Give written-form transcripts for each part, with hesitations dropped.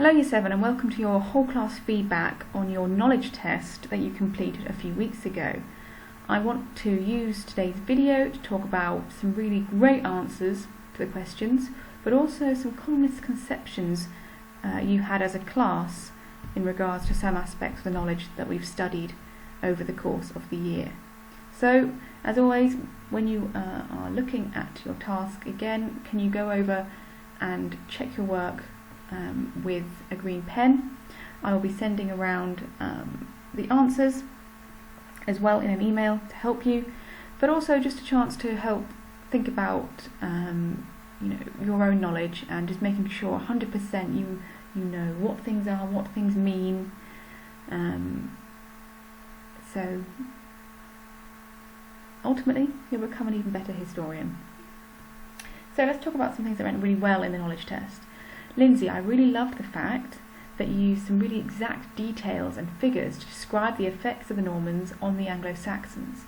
Hello Year 7 and welcome to your whole class feedback on your knowledge test that you completed a few weeks ago. I want to use today's video to talk about some really great answers to the questions, but also some common misconceptions you had as a class in regards to some aspects of the knowledge that we've studied over the course of the year. So, as always, when you are looking at your task again, can you go over and check your work with a green pen? I will be sending around the answers as well in an email to help you, but also just a chance to help think about your own knowledge and just making sure 100% you know what things are, what things mean. So ultimately you'll become an even better historian. So let's talk about some things that went really well in the knowledge test. Lindsay, I really loved the fact that you used some really exact details and figures to describe the effects of the Normans on the Anglo-Saxons.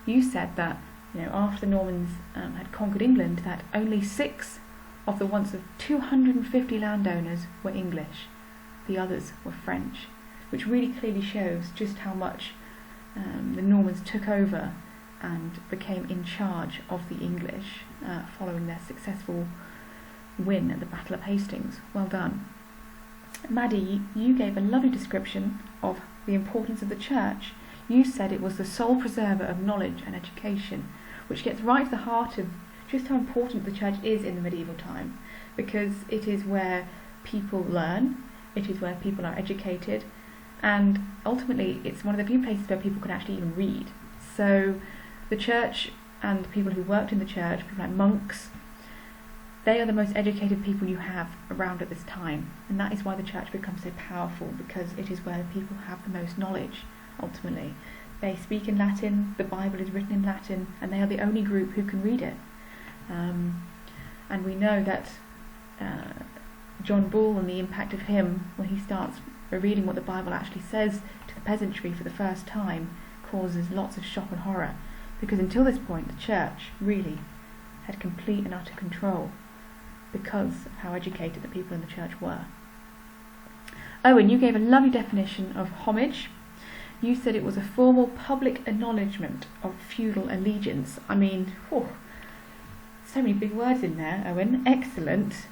You said that after the Normans had conquered England, that only 6 of the once of 250 landowners were English. The others were French, which really clearly shows just how much the Normans took over and became in charge of the English following their successful win at the Battle of Hastings. Well done. Maddie, you gave a lovely description of the importance of the church. You said it was the sole preserver of knowledge and education, which gets right to the heart of just how important the church is in the medieval time, because it is where people learn, it is where people are educated, and ultimately it's one of the few places where people can actually even read. So the church and the people who worked in the church, people like monks, they are the most educated people you have around at this time, and that is why the church becomes so powerful, because it is where people have the most knowledge. Ultimately, they speak in Latin, the Bible is written in Latin, and they are the only group who can read it. And we know that John Bull and the impact of him, when he starts reading what the Bible actually says to the peasantry for the first time, causes lots of shock and horror, because until this point the church really had complete and utter control because of how educated the people in the church were. Owen, you gave a lovely definition of homage. You said it was a formal public acknowledgement of feudal allegiance. I mean, so many big words in there, Owen. Excellent.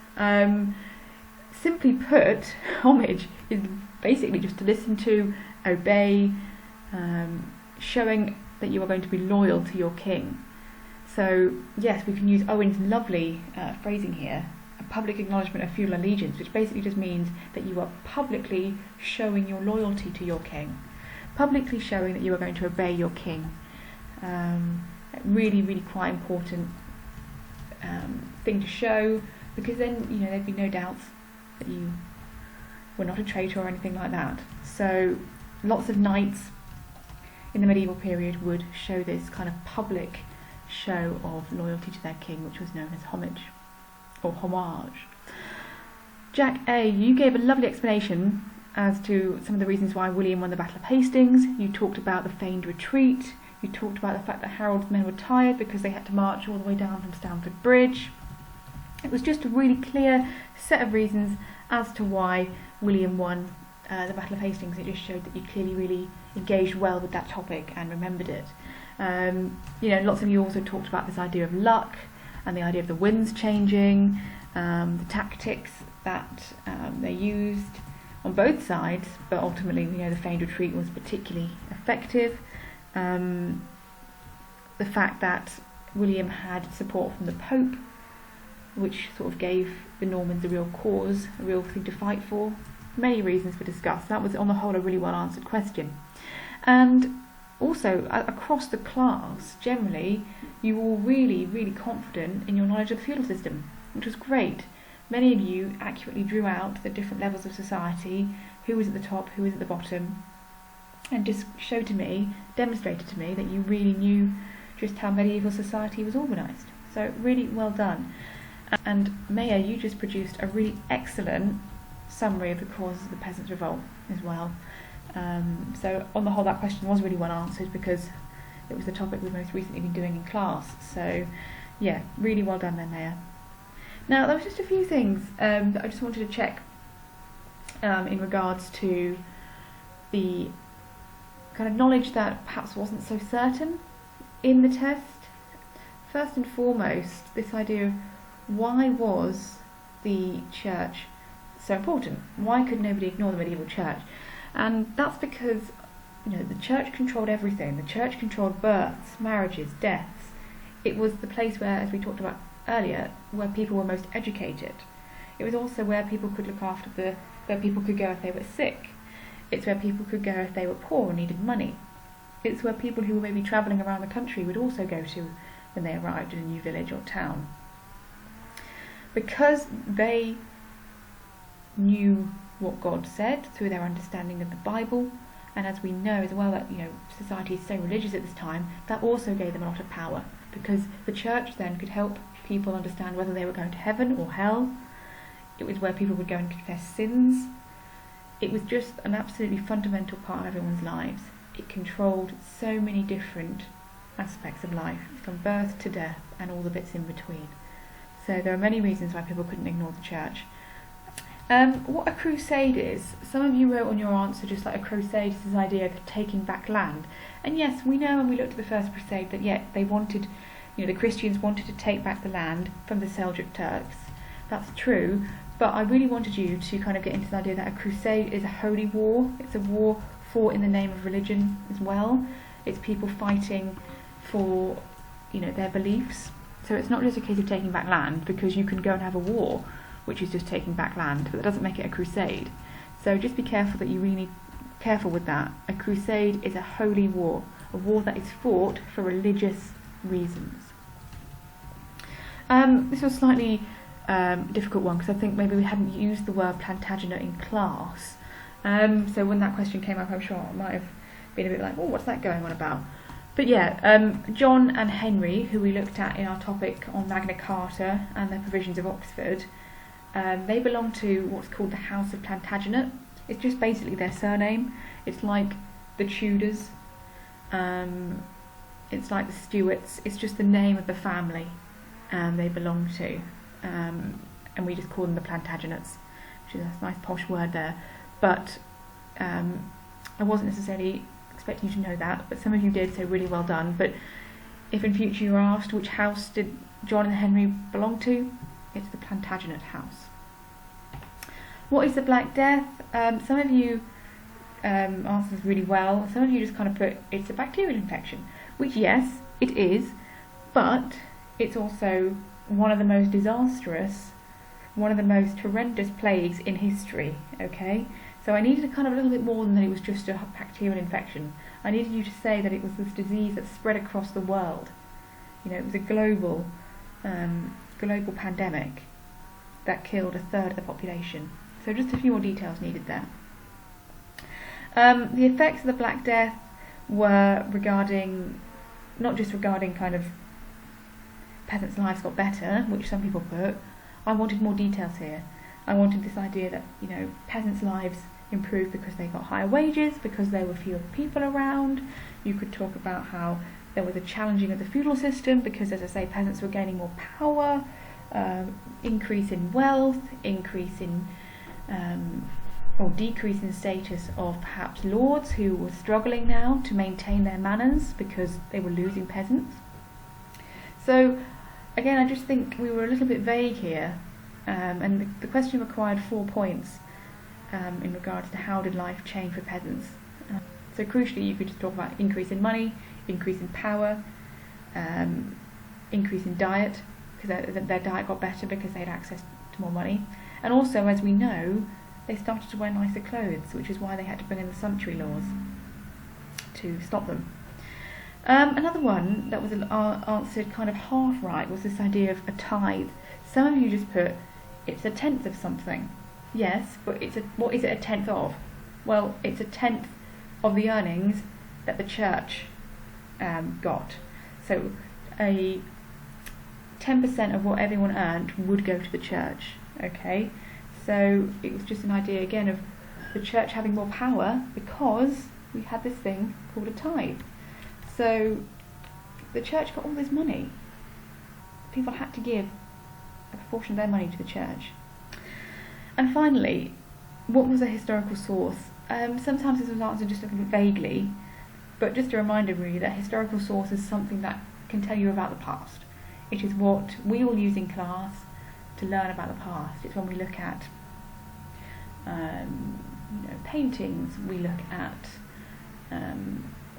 Simply put, homage is basically just to listen to, obey, showing that you are going to be loyal to your king. So yes, we can use Owen's lovely phrasing here, a public acknowledgement of feudal allegiance, which basically just means that you are publicly showing your loyalty to your king, publicly showing that you are going to obey your king. Really, really quite important thing to show, because then there'd be no doubts that you were not a traitor or anything like that. So lots of knights in the medieval period would show this kind of public show of loyalty to their king, which was known as homage or homage. Jack A, you gave a lovely explanation as to some of the reasons why William won the Battle of Hastings. You talked about the feigned retreat. You talked about the fact that Harold's men were tired because they had to march all the way down from Stamford Bridge. It was just a really clear set of reasons as to why William won the Battle of Hastings. It just showed that you clearly really engaged well with that topic and remembered it. Lots of you also talked about this idea of luck and the idea of the winds changing, the tactics that they used on both sides, but ultimately the feigned retreat was particularly effective. The fact that William had support from the Pope, which sort of gave the Normans a real cause, a real thing to fight for. Many reasons were discussed. That was on the whole a really well answered question. And also, across the class, generally, you were all really, really confident in your knowledge of the feudal system, which was great. Many of you accurately drew out the different levels of society, who was at the top, who was at the bottom, and just demonstrated to me that you really knew just how medieval society was organised. So really well done. And Maya, you just produced a really excellent summary of the causes of the Peasants' Revolt as well. So on the whole, that question was really well answered because it was the topic we've most recently been doing in class. So yeah, really well done there, Maya. Now, there was just a few things that I just wanted to check in regards to the kind of knowledge that perhaps wasn't so certain in the test. First and foremost, this idea of why was the church so important? Why could nobody ignore the medieval church? And that's because, the church controlled everything. The church controlled births, marriages, deaths. It was the place where, as we talked about earlier, where people were most educated. It was also where people could look after where people could go if they were sick. It's where people could go if they were poor and needed money. It's where people who were maybe travelling around the country would also go to when they arrived in a new village or town. Because they knew what God said through their understanding of the Bible, and as we know as well that society is so religious at this time, that also gave them a lot of power, because the church then could help people understand whether they were going to heaven or hell. It was where people would go and confess sins. It was just an absolutely fundamental part of everyone's lives. It controlled so many different aspects of life, from birth to death and all the bits in between. So there are many reasons why people couldn't ignore the church. What a crusade is, some of you wrote on your answer just like a crusade is this idea of taking back land. And yes, we know when we looked at the first crusade that they wanted, the Christians wanted to take back the land from the Seljuk Turks. That's true. But I really wanted you to kind of get into the idea that a crusade is a holy war. It's a war fought in the name of religion as well. It's people fighting for, their beliefs. So it's not just a case of taking back land, because you can go and have a war, which is just taking back land, but that doesn't make it a crusade. So just be careful that you really need careful with that. A crusade is a holy war, a war that is fought for religious reasons. This was slightly difficult one, because I think maybe we hadn't used the word Plantagenet in class. So when that question came up, I'm sure I might have been a bit like, what's that going on about? But John and Henry, who we looked at in our topic on Magna Carta and the provisions of Oxford, they belong to what's called the House of Plantagenet. It's just basically their surname. It's like the Tudors, it's like the Stuarts. It's just the name of the family they belong to. And we just call them the Plantagenets, which is a nice posh word there. But I wasn't necessarily expecting you to know that, but some of you did, so really well done. But if in future you're asked which house did John and Henry belong to, it's the Plantagenet house. What is the Black Death? Some of you answered really well. Some of you just kind of put, it's a bacterial infection, which yes, it is, but it's also one of the most disastrous, one of the most horrendous plagues in history, okay? So I needed a kind of a little bit more than that it was just a bacterial infection. I needed you to say that it was this disease that spread across the world. It was a global pandemic that killed a third of the population. So just a few more details needed there. The effects of the Black Death were not just regarding kind of peasants' lives got better, which some people put. I wanted more details here. I wanted this idea that, peasants' lives improved because they got higher wages, because there were fewer people around. You could talk about how there was a challenging of the feudal system because, as I say, peasants were gaining more power, increase in wealth, increase in or decrease in status of perhaps lords who were struggling now to maintain their manors because they were losing peasants. So again, I just think we were a little bit vague here, and the question required 4 points in regards to how did life change for peasants. So crucially, you could just talk about increase in money, increase in power, increase in diet, because their diet got better because they had access to more money. And also, as we know, they started to wear nicer clothes, which is why they had to bring in the sumptuary laws to stop them. Another one that was answered kind of half right was this idea of a tithe. Some of you just put, it's a tenth of something. Yes, but what is it a tenth of? Well, it's a tenth of the earnings that the church got. So a 10% of what everyone earned would go to the church. Okay, so it was just an idea again of the church having more power because we had this thing called a tithe. So the church got all this money. People had to give a proportion of their money to the church. And finally, what was a historical source? Sometimes this was answered just a little bit vaguely, but just a reminder really that historical source is something that can tell you about the past. It is what we all use in class to learn about the past. It's when we look at paintings, we look at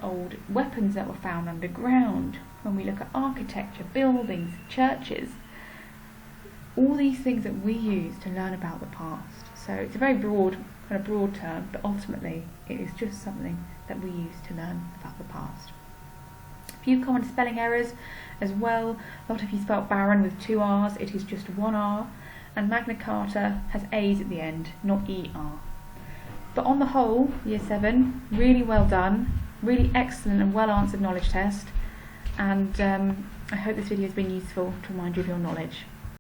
old weapons that were found underground, when we look at architecture, buildings, churches, all these things that we use to learn about the past. So it's a very broad term, but ultimately it is just something that we use to learn about the past. A few common spelling errors as well. A lot of you spelt Baron with 2 R's, it is just 1 R, and Magna Carta has A's at the end, not ER. But on the whole, Year 7, really well done, really excellent and well answered knowledge test, and I hope this video has been useful to remind you of your knowledge.